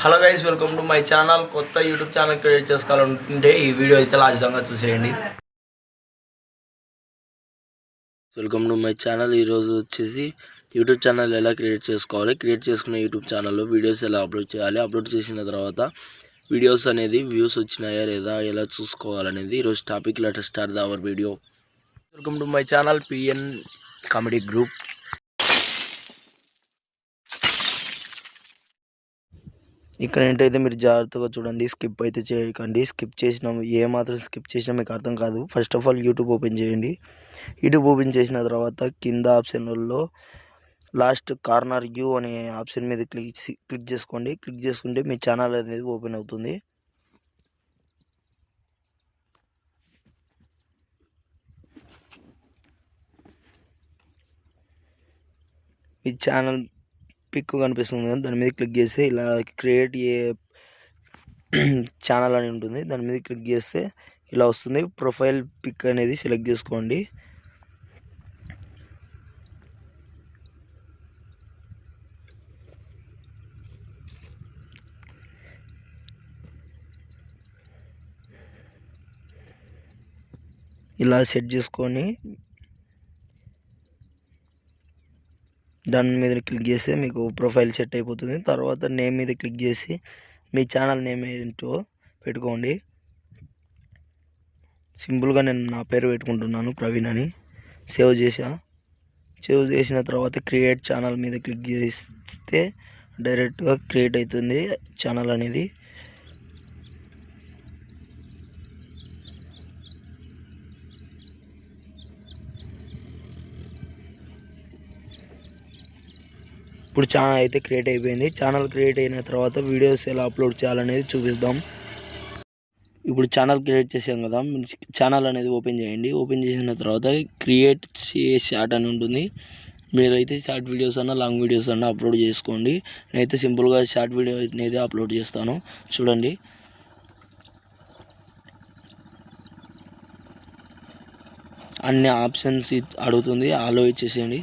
Hello guys, welcome to my channel. కొత్త YouTube channel create చేసుకోవాలనుకుంటే ఈ వీడియో అయితే లాస్ట్ చూసేయండి. Welcome to my channel. ఈరోజు వచ్చేసి యూట్యూబ్ ఛానల్ ఎలా క్రియేట్ చేసుకోవాలి, క్రియేట్ చేసుకున్న యూట్యూబ్ ఛానల్లో వీడియోస్ ఎలా అప్లోడ్ చేయాలి, అప్లోడ్ చేసిన తర్వాత వీడియోస్ అనేది వ్యూస్ వచ్చినాయా లేదా ఎలా చూసుకోవాలనేది ఈరోజు topic. Let us start our video. Welcome to my channel PN comedy group. ఇక్కడ ఏంటైతే మీరు జాగ్రత్తగా చూడండి, స్కిప్ అయితే చేయకండి. స్కిప్ చేసిన ఏమాత్రం స్కిప్ చేసినా మీకు అర్థం కాదు. First of all YouTube open చేయండి. యూట్యూబ్ ఓపెన్ చేసిన తర్వాత కింద ఆప్షన్లలో లాస్ట్ కార్నర్ యూ అనే ఆప్షన్ మీద క్లిక్ చేసుకోండి. క్లిక్ చేసుకుంటే మీ ఛానల్ అనేది ఓపెన్ అవుతుంది. మీ ఛానల్ పిక్ కనిపిస్తుంది కదా, దాని మీద క్లిక్ చేస్తే ఇలా క్రియేట్ ఏ ఛానల్ అని ఉంటుంది. దాని మీద క్లిక్ చేస్తే ఇలా వస్తుంది. ప్రొఫైల్ పిక్ అనేది సెలెక్ట్ చేసుకోండి. ఇలా సెట్ చేసుకొని డన్ మీద క్లిక్ చేస్తే మీకు ప్రొఫైల్ సెట్ అయిపోతుంది. తర్వాత నేమ్ మీద క్లిక్ చేసి మీ ఛానల్ నేమ్ ఏంటో పెట్టుకోండి. సింపుల్గా నేను నా పేరు పెట్టుకుంటున్నాను, ప్రవీణ్ అని. సేవ్ చేసిన తర్వాత క్రియేట్ ఛానల్ మీద క్లిక్ చేస్తే డైరెక్ట్గా క్రియేట్ అవుతుంది ఛానల్ అనేది. ఇప్పుడు ఛానల్ అయితే క్రియేట్ అయిపోయింది. ఛానల్ క్రియేట్ అయిన తర్వాత వీడియోస్ ఎలా అప్లోడ్ చేయాలనేది చూపిద్దాం. ఇప్పుడు ఛానల్ క్రియేట్ చేసాం కదా, ఛానల్ అనేది ఓపెన్ చేయండి. ఓపెన్ చేసిన తర్వాత క్రియేట్ షార్ట్ అని ఉంటుంది. మీరైతే షార్ట్ వీడియోస్ అన్నా లాంగ్ వీడియోస్ అన్నా అప్లోడ్ చేసుకోండి. నేనైతే సింపుల్గా షార్ట్ వీడియో అనేది అప్లోడ్ చేస్తాను. చూడండి, అన్ని ఆప్షన్స్ అడుగుతుంది, ఆలో ఇచ్చేసేయండి.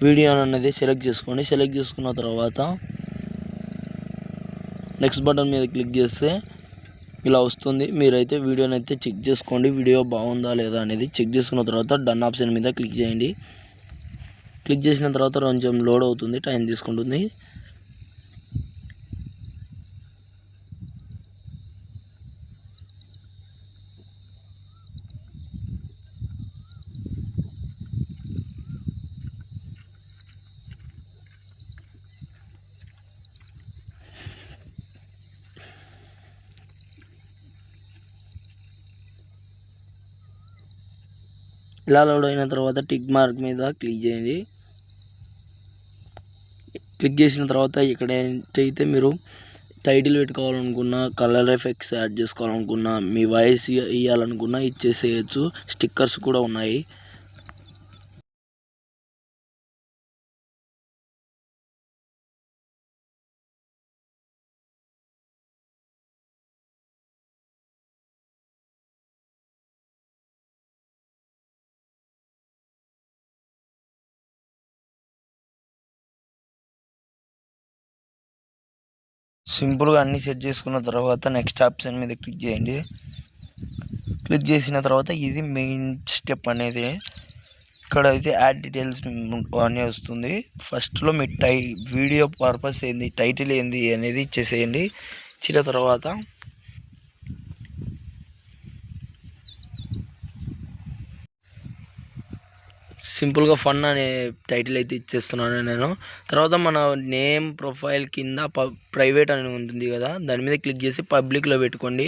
వీడియో అనేది సెలెక్ట్ చేసుకోండి. సెలెక్ట్ చేసుకున్న తర్వాత నెక్స్ట్ బటన్ మీద క్లిక్ చేస్తే ఇలా వస్తుంది. మీరైతే వీడియోని అయితే చెక్ చేసుకోండి, వీడియో బాగుందా లేదా అనేది. చెక్ చేసుకున్న తర్వాత డన్ ఆప్షన్ మీద క్లిక్ చేయండి. క్లిక్ చేసిన తర్వాత కొంచెం లోడ్ అవుతుంది, టైం తీసుకుంటుంది. ఇలా లోడ్ అయిన తర్వాత టిక్ మార్క్ మీద క్లిక్ చేయండి. క్లిక్ చేసిన తర్వాత ఇక్కడ ఏంటైతే మీరు టైటిల్ పెట్టుకోవాలనుకున్నా, కలర్ ఎఫెక్ట్స్ యాడ్ చేసుకోవాలనుకున్నా, మీ వాయిస్ ఇవ్వాలనుకున్నా ఇచ్చేసేయచ్చు. స్టిక్కర్స్ కూడా ఉన్నాయి. సింపుల్గా అన్నీ సెట్ చేసుకున్న తర్వాత నెక్స్ట్ ఆప్షన్ మీద క్లిక్ చేయండి. క్లిక్ చేసిన తర్వాత ఇది మెయిన్ స్టెప్ అనేది. ఇక్కడ అయితే యాడ్ డీటెయిల్స్ అని వస్తుంది. ఫస్ట్లో మీ వీడియో పర్పస్ ఏంది, టైటిల్ ఏంది అనేది ఇచ్చేసేయండి. ఇచ్చిన తర్వాత సింపుల్గా ఫన్ అనే టైటిల్ అయితే ఇచ్చేస్తున్నాను నేను. తర్వాత మన నేమ్ ప్రొఫైల్ కింద ప్రైవేట్ అని ఉంటుంది కదా, దాని మీద క్లిక్ చేసి పబ్లిక్లో పెట్టుకోండి.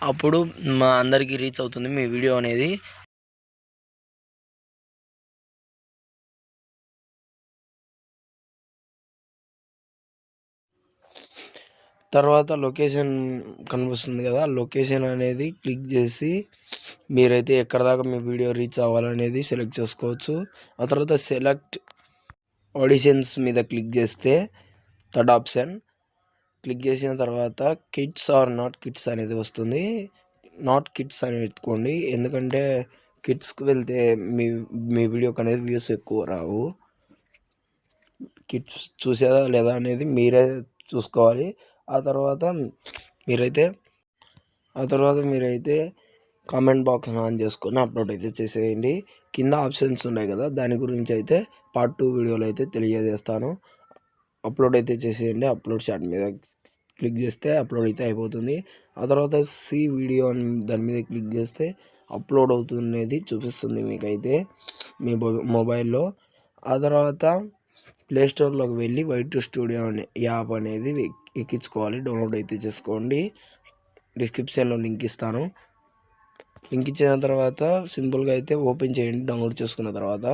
అప్పుడు మా అందరికీ రీచ్ అవుతుంది మీ వీడియో అనేది. తర్వాత లొకేషన్ కనిపిస్తుంది కదా, లొకేషన్ అనేది క్లిక్ చేసి మీరైతే ఎక్కడ దాకా మీ వీడియో రీచ్ అవ్వాలనేది సెలెక్ట్ చేసుకోవచ్చు. ఆ తర్వాత సెలెక్ట్ ఆడిషన్స్ మీద క్లిక్ చేస్తే థర్డ్ ఆప్షన్ క్లిక్ చేసిన తర్వాత కిడ్స్ ఆర్ నాట్ కిడ్స్ అనేది వస్తుంది. నాట్ కిడ్స్ అని పెట్టుకోండి, ఎందుకంటే కిడ్స్కి వెళ్తే మీ మీ వీడియోకి అనేది వ్యూస్ ఎక్కువ రావు. కిడ్స్ చూసేదా లేదా అనేది మీరే చూసుకోవాలి. ఆ తర్వాత మీరైతే కామెంట్ బాక్స్ ఆన్ చేసుకొని అప్లోడ్ అయితే చేసేయండి. కింద ఆప్షన్స్ ఉన్నాయి కదా, దాని గురించి అయితే పార్ట్ 2 వీడియోలో అయితే తెలియజేస్తాను. అప్లోడ్ అయితే చేసేయండి. అప్లోడ్ షాట్ మీద క్లిక్ చేస్తే అప్లోడ్ అయితే అయిపోతుంది. ఆ తర్వాత సి వీడియో అని దాని మీద క్లిక్ చేస్తే అప్లోడ్ అవుతున్నది చూపిస్తుంది మీకైతే మీ మొబైల్లో. ఆ తర్వాత ప్లేస్టోర్లోకి వెళ్ళి వైట్ స్టూడియో అనే యాప్ అనేది ఎక్కించుకోవాలి. డౌన్లోడ్ అయితే చేసుకోండి. డిస్క్రిప్షన్లో లింక్ ఇస్తాను. లింక్ ఇచ్చిన తర్వాత సింపుల్గా అయితే ఓపెన్ చేయండి. డౌన్లోడ్ చేసుకున్న తర్వాత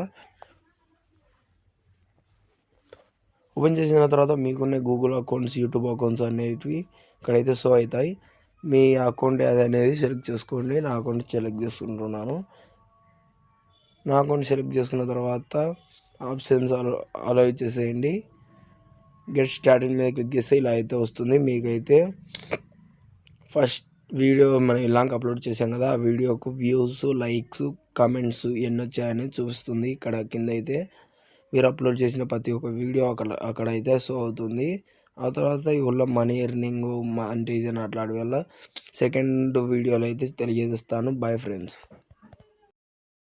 ఓపెన్ చేసిన తర్వాత మీకున్న గూగుల్ అకౌంట్స్, యూట్యూబ్ అకౌంట్స్ అనేటివి ఇక్కడైతే షో అవుతాయి. మీ అకౌంట్ అది అనేది సెలెక్ట్ చేసుకోండి. నా అకౌంట్ సెలెక్ట్ చేసుకుంటున్నాను. నా అకౌంట్ సెలెక్ట్ చేసుకున్న తర్వాత ఆప్షన్స్ అలో ఇచ్చేసేయండి. గెట్ స్టార్టింగ్ మీద క్లిక్ చేస్తే ఇలా అయితే వస్తుంది. మీకైతే ఫస్ట్ వీడియో మనం ఇలాగ అప్లోడ్ చేసాం కదా, ఆ వీడియోకు వ్యూస్, లైక్స్, కామెంట్స్ ఎన్ని వచ్చాయని చూపిస్తుంది. ఇక్కడ కింద అయితే మీరు అప్లోడ్ చేసిన ప్రతి ఒక్క వీడియో అక్కడైతే షో అవుతుంది. ఆ తర్వాత ఇవాళ మనీ ఎర్నింగ్, మానిటైజేషన్ అట్లాంటి వల్ల సెకండ్ వీడియోలో అయితే తెలియజేస్తాను. Bye friends.